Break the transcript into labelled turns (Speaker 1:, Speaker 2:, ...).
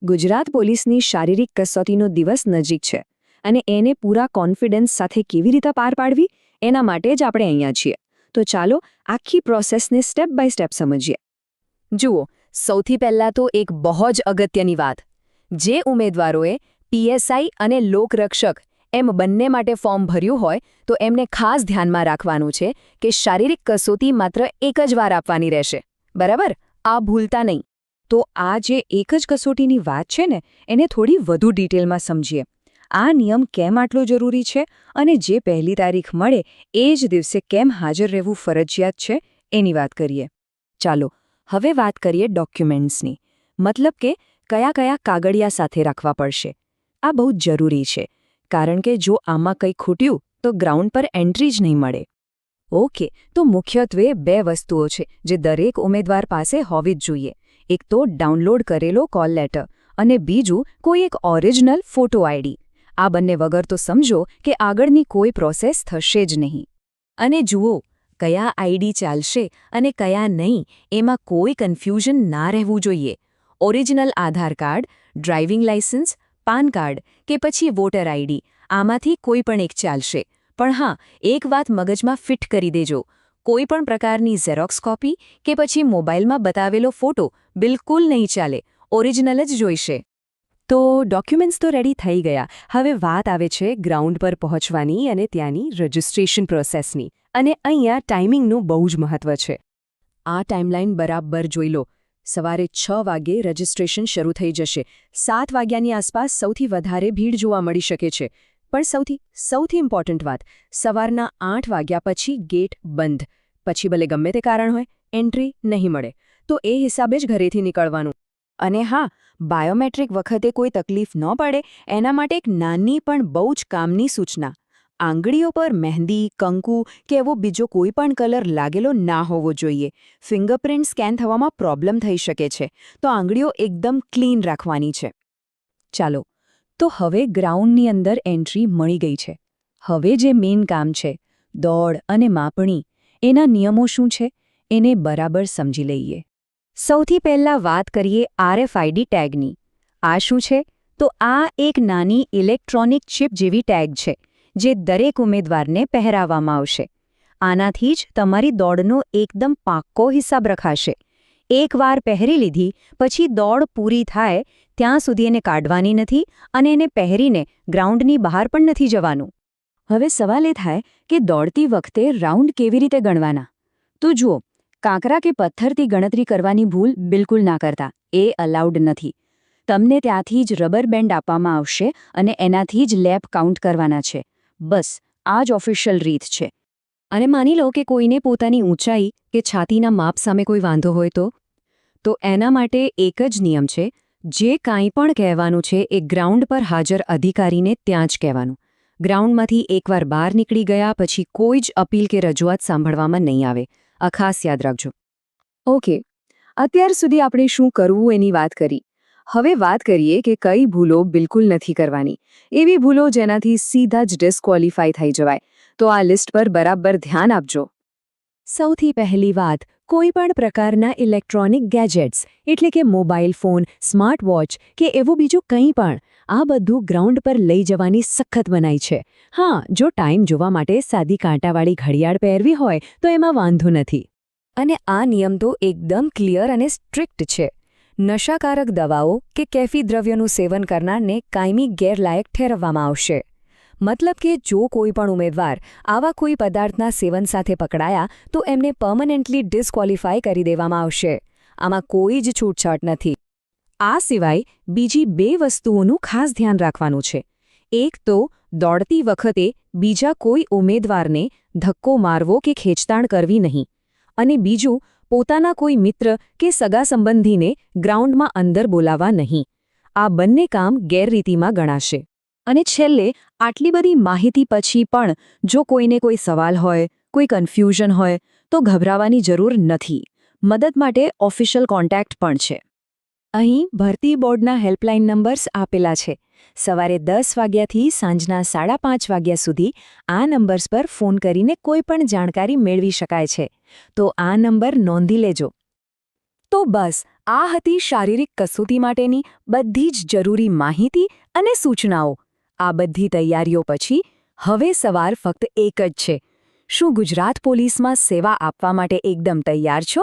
Speaker 1: ગુજરાત પોલીસની શારીરિક કસોટીનો દિવસ નજીક છે અને એને પૂરા કોન્ફિડન્સ સાથે કેવી રીતે પાર પાડવી એના માટે જ આપણે અહીંયા છીએ. તો ચાલો આખી પ્રોસેસને સ્ટેપ બાય સ્ટેપ સમજીએ. જુઓ, સૌથી પહેલાં તો એક બહુ જ અગત્યની વાત. જે ઉમેદવારોએ પીએસઆઈ અને લોકરક્ષક એમ બંને માટે ફોર્મ ભર્યું હોય તો એમને ખાસ ધ્યાનમાં રાખવાનું છે કે શારીરિક કસોટી માત્ર એક જ વાર આપવાની રહેશે. બરાબર? આ ભૂલતા નહીં. તો આ જે એક જ કસોટીની વાત છે ને એને થોડી વધુ ડિટેલમાં સમજીએ. આ નિયમ કેમ આટલો જરૂરી છે અને જે પહેલી તારીખ મળે એ જ દિવસે કેમ હાજર રહેવું ફરજિયાત છે એની વાત કરીએ. ચાલો હવે વાત કરીએ ડોક્યુમેન્ટ્સની. મતલબ કે કયા કયા કાગળિયા સાથે રાખવા પડશે. આ બહુ જ જરૂરી છે કારણ કે જો આમાં કંઈ ખૂટ્યું તો ગ્રાઉન્ડ પર એન્ટ્રી જ નહીં મળે. ઓકે, તો મુખ્યત્વે બે વસ્તુઓ છે જે દરેક ઉમેદવાર પાસે હોવી જ જોઈએ. એક તો ડાઉનલોડ કરેલો કોલ લેટર અને બીજું કોઈ એક ઓરિજિનલ ફોટો આઈડી. આ બંને વગર તો સમજો કે આગળની કોઈ પ્રોસેસ થશે જ નહીં. અને જુઓ, કયા આઈડી ચાલશે અને કયા નહીં એમાં કોઈ કન્ફ્યુઝન ના રહેવું જોઈએ. Original Aadhaar card, driving licence, PAN card કે પછી વોટર આઈડી આમાંથી કોઈ પણ એક ચાલશે. પણ હા, એક વાત મગજમાં ફિટ કરી દેજો. કોઈ પણ પ્રકારની ઝેરોક્સ કોપી કે પછી મોબાઈલમાં બતાવેલો ફોટો બિલકુલ નહીં ચાલે. ઓરિજિનલ જ જોઈશે. તો ડોક્યુમેન્ટ્સ તો રેડી થઈ ગયા. હવે વાત આવે છે ગ્રાઉન્ડ પર પહોંચવાની અને ત્યાંની રજિસ્ટ્રેશન પ્રોસેસની. અને અહીંયા ટાઈમિંગનું બહુ જ મહત્વ છે. આ ટાઈમલાઈન બરાબર જોઈ લો. સવારે 6 વાગ્યે રજિસ્ટ્રેશન શરૂ થઈ જશે. 7 વાગ્યાની આસપાસ સૌથી વધારે ભીડ જોવા મળી શકે છે. પણ સૌથી ઇમ્પોર્ટન્ટ વાત, સવારના 8 વાગ્યા પછી ગેટ બંધ. પછી ભલે ગમે તે કારણ હોય, એન્ટ્રી નહીં મળે. તો એ હિસાબે જ ઘરેથી નીકળવાનું. અને હા, બાયોમેટ્રિક વખતે કોઈ તકલીફ ન પડે એના માટે એક નાની પણ બહુ જ કામની સૂચના. આંગળીઓ પર મહેંદી, કંકુ કે એવો બીજો કોઈ પણ કલર લાગેલો ના હોવો જોઈએ. ફિંગરપ્રિન્ટ સ્કેન થવામાં પ્રોબ્લેમ થઈ શકે છે. તો આંગળીઓ એકદમ ક્લીન રાખવાની છે. ચાલો, તો હવે ગ્રાઉન્ડની અંદર એન્ટ્રી મળી ગઈ છે. હવે જે મેઇન કામ છે, દોડ અને માપણી, એના નિયમો શું છે એને બરાબર સમજી લઈએ. સૌથી પહેલાં વાત કરીએ RFID ટેગની. આ શું છે? તો આ એક નાની ઇલેક્ટ્રોનિક ચિપ જેવી ટેગ છે જે દરેક ઉમેદવારને પહેરાવવામાં આવશે. આનાથી જ તમારી દોડનો એકદમ પાક્કો હિસાબ રખાશે. એકવાર પહેરી લીધી પછી દોડ પૂરી થાય ત્યાં સુધી એને કાઢવાની નથી અને એને પહેરીને ગ્રાઉન્ડની બહાર પણ નથી જવાનું. હવે સવાલ એ થાય કે દોડતી વખતે રાઉન્ડ કેવી રીતે ગણવાના? તો જુઓ, કાંકરા કે પથ્થરથી ગણતરી કરવાની ભૂલ બિલકુલ ના કરતા. એ અલાઉડ નથી. તમને ત્યાંથી જ રબર બેન્ડ આપવામાં આવશે અને એનાથી જ લેપ કાઉન્ટ કરવાના છે. બસ આ જ ઓફિશિયલ રીત છે. અને માની લો કે કોઈને પોતાની ઊંચાઈ કે છાતીના માપ સામે કોઈ વાંધો હોય તો એના માટે એક જ નિયમ છે. જે કાંઈ પણ કહેવાનું છે એ ગ્રાઉન્ડ પર હાજર અધિકારીને ત્યાં જ કહેવાનું. ગ્રાઉન્ડમાંથી એકવાર બહાર નીકળી ગયા પછી કોઈ જ અપીલ કે રજૂઆત સાંભળવામાં નહીં આવે. આ ખાસ યાદ રાખજો. ઓકે, અત્યાર સુધી આપણે શું કરવું એની વાત કરી. હવે વાત કરીએ કે કઈ ભૂલો બિલકુલ નથી કરવાની. એવી ભૂલો જેનાથી સીધા જ ડિસ્ક્વોલિફાય થઈ જવાય. તો આ લિસ્ટ પર બરાબર ધ્યાન આપજો. સૌથી પહેલી વાત, કોઈ પણ પ્રકારના ઇલેક્ટ્રોનિક ગેજેટ્સ એટલે કે મોબાઈલ ફોન, સ્માર્ટ વોચ કે એવું બીજું કંઈ પણ, આ બધું ગ્રાઉન્ડ પર લઈ જવાની સખત મનાઈ છે. હા, જો ટાઈમ જોવા માટે સાદી કાંટાવાળી ઘડિયાળ પહેરવી હોય તો એમાં વાંધો નથી. અને આ નિયમ તો એકદમ ક્લિયર અને સ્ટ્રિક્ટ છે. નશાકારક દવાઓ કે કેફી દ્રવ્યોનું સેવન કરનારને કાયમી ગેરલાયક ઠેરવવામાં આવશે. મતલબ કે જો કોઈ પણ ઉમેદવાર આવા કોઈ પદાર્થના સેવન સાથે પકડાયા તો એમને પરમનન્ટલી ડિસ્ક્વોલિફાય કરી દેવામાં આવશે. આમાં કોઈ જ છૂટછાટ નથી. આ સિવાય બીજી 2 વસ્તુઓનું ખાસ ધ્યાન રાખવાનું છે. એક તો દોડતી વખતે બીજા કોઈ ઉમેદવારને ધક્કો મારવો કે ખેંચતાણ કરવી નહીં. અને બીજું, પોતાના કોઈ મિત્ર કે સગા સંબંધીને ગ્રાઉન્ડમાં અંદર બોલાવવા નહીં. આ બંને કામ ગેરરીતિમાં ગણાશે. અને છેલ્લે, આટલી બધી માહિતી પછી પણ જો કોઈને કોઈ સવાલ હોય, કોઈ કન્ફ્યુઝન હોય તો ગભરાવાની જરૂર નથી. મદદ માટે ઓફિશિયલ કોન્ટેક્ટ પણ છે. અહીં ભરતી બોર્ડના હેલ્પલાઇન નંબર્સ આપેલા છે. સવારે 10 વાગ્યાથી સાંજના 5:30 વાગ્યા સુધી આ નંબર્સ પર ફોન કરીને કોઈ પણ જાણકારી મેળવી શકાય છે. તો આ નંબર નોંધી લેજો. તો બસ આ હતી શારીરિક કસોટી માટેની બધી જ જરૂરી માહિતી અને સૂચનાઓ. આ બધી તૈયારીઓ પછી હવે સવાલ ફક્ત એક જ છે. શું ગુજરાત પોલીસમાં સેવા આપવા માટે એકદમ તૈયાર છો?